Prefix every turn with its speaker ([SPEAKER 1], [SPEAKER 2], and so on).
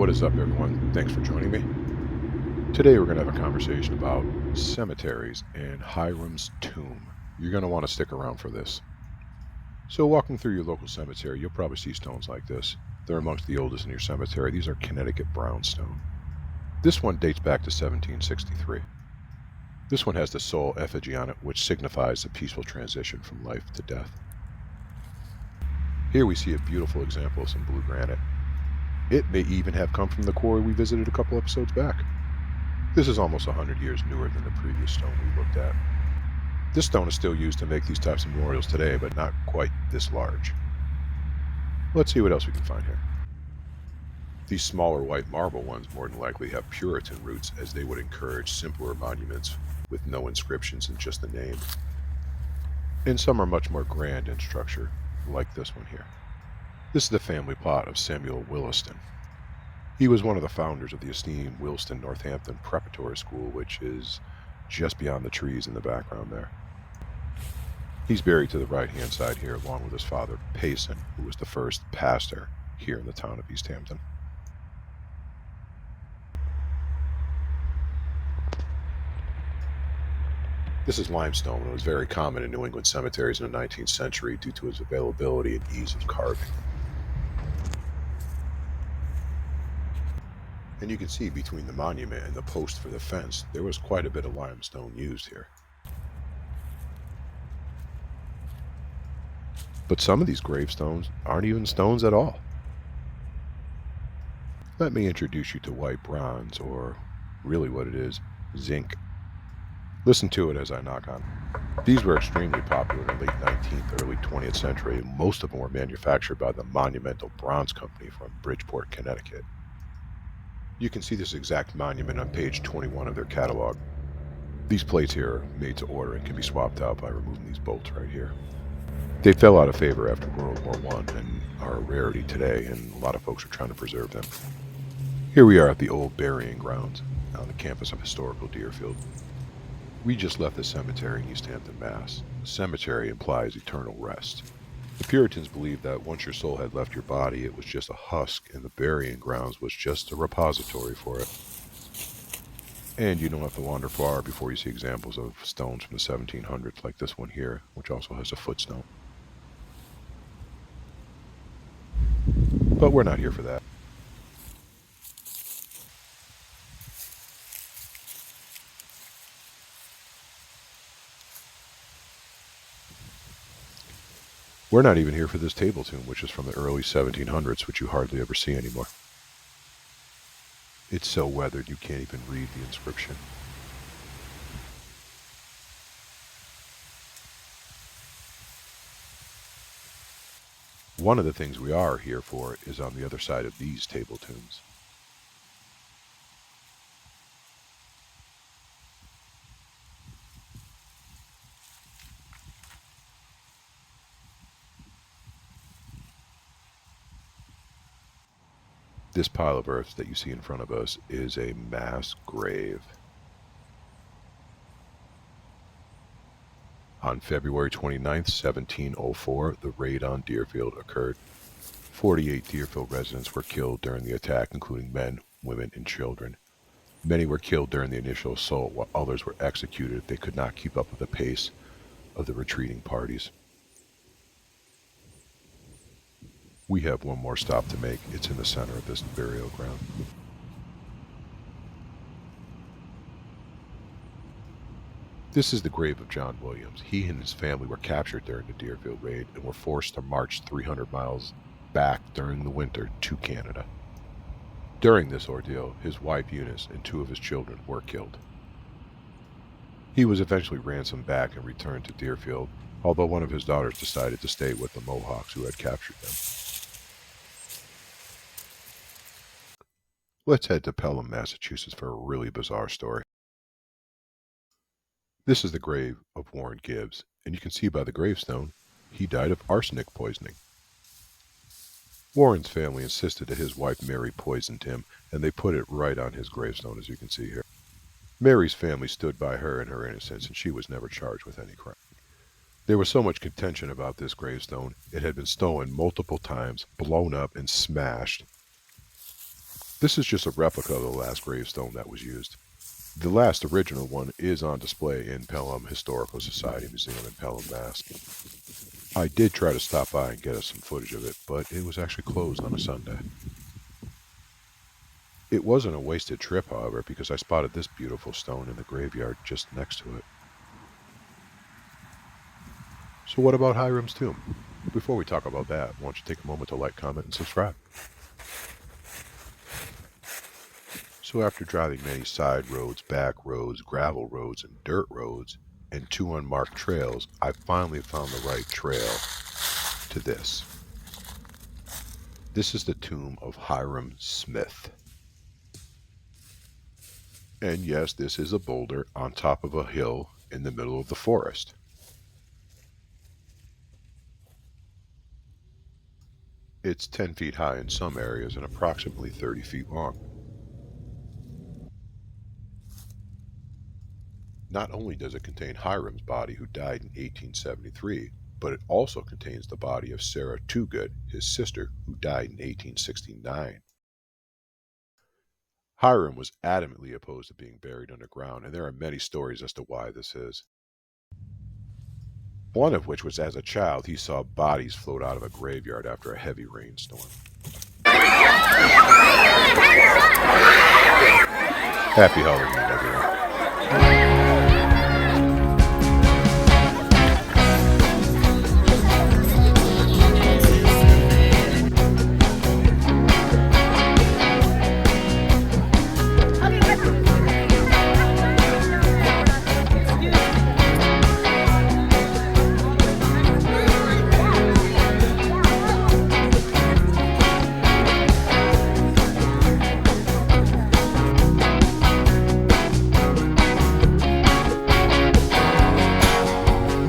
[SPEAKER 1] What is up, everyone? Thanks for joining me. Today we're going to have a conversation about cemeteries and Hiram's Tomb. You're going to want to stick around for this. So walking through your local cemetery, you'll probably see stones like this. They're amongst the oldest in your cemetery. These are Connecticut Brownstone. This one dates back to 1763. This one has the soul effigy on it, which signifies the peaceful transition from life to death. Here we see a beautiful example of some blue granite. It may even have come from the quarry we visited a couple episodes back. This is almost 100 years newer than the previous stone we looked at. This stone is still used to make these types of memorials today, but not quite this large. Let's see what else we can find here. These smaller white marble ones more than likely have Puritan roots, as they would encourage simpler monuments with no inscriptions and just the name. And some are much more grand in structure, like this one here. This is the family plot of Samuel Williston. He was one of the founders of the esteemed Williston Northampton Preparatory School, which is just beyond the trees in the background there. He's buried to the right-hand side here, along with his father, Payson, who was the first pastor here in the town of East Hampton. This is limestone, and it was very common in New England cemeteries in the 19th century due to its availability and ease of carving. And you can see between the monument and the post for the fence, there was quite a bit of limestone used here. But some of these gravestones aren't even stones at all. Let me introduce you to white bronze, or really what it is, zinc. Listen to it as I knock on. These were extremely popular in the late 19th, early 20th century, and most of them were manufactured by the Monumental Bronze Company from Bridgeport, Connecticut. You can see this exact monument on page 21 of their catalog. These plates here are made to order and can be swapped out by removing these bolts right here. They fell out of favor after World War I and are a rarity today, and a lot of folks are trying to preserve them. Here we are at the old burying grounds on the campus of historical Deerfield. We just left the cemetery in East Hampton, Mass. The cemetery implies eternal rest. The Puritans believed that once your soul had left your body, it was just a husk, and the burying grounds was just a repository for it. And you don't have to wander far before you see examples of stones from the 1700s, like this one here, which also has a footstone. But we're not here for that. We're not even here for this table tomb, which is from the early 1700s, which you hardly ever see anymore. It's so weathered you can't even read the inscription. One of the things we are here for is on the other side of these table tombs. This pile of earth that you see in front of us is a mass grave. On February 29th, 1704, the raid on Deerfield occurred. 48 Deerfield residents were killed during the attack, including men, women, and children. Many were killed during the initial assault, while others were executed if they could not keep up with the pace of the retreating parties. We have one more stop to make. It's in the center of this burial ground. This is the grave of John Williams. He and his family were captured during the Deerfield raid and were forced to march 300 miles back during the winter to Canada. During this ordeal, his wife Eunice and 2 of his children were killed. He was eventually ransomed back and returned to Deerfield, although one of his daughters decided to stay with the Mohawks who had captured them. Let's head to Pelham, Massachusetts for a really bizarre story. This is the grave of Warren Gibbs, and you can see by the gravestone, he died of arsenic poisoning. Warren's family insisted that his wife Mary poisoned him, and they put it right on his gravestone, as you can see here. Mary's family stood by her and her innocence, and she was never charged with any crime. There was so much contention about this gravestone, it had been stolen multiple times, blown up, and smashed. This is just a replica of the last gravestone that was used. The last original one is on display in Pelham Historical Society Museum in Pelham, Mass. I did try to stop by and get us some footage of it, but it was actually closed on a Sunday. It wasn't a wasted trip, however, because I spotted this beautiful stone in the graveyard just next to it. So what about Hirams Tomb? Before we talk about that, why don't you take a moment to like, comment, and subscribe. So after driving many side roads, back roads, gravel roads, and dirt roads, and 2 unmarked trails, I finally found the right trail to this. This is the tomb of Hiram Smith. And yes, this is a boulder on top of a hill in the middle of the forest. It's 10 feet high in some areas and approximately 30 feet long. Not only does it contain Hiram's body, who died in 1873, but it also contains the body of Sarah Toogood, his sister, who died in 1869. Hiram was adamantly opposed to being buried underground, and there are many stories as to why this is. One of which was as a child he saw bodies float out of a graveyard after a heavy rainstorm. Happy Halloween, everyone.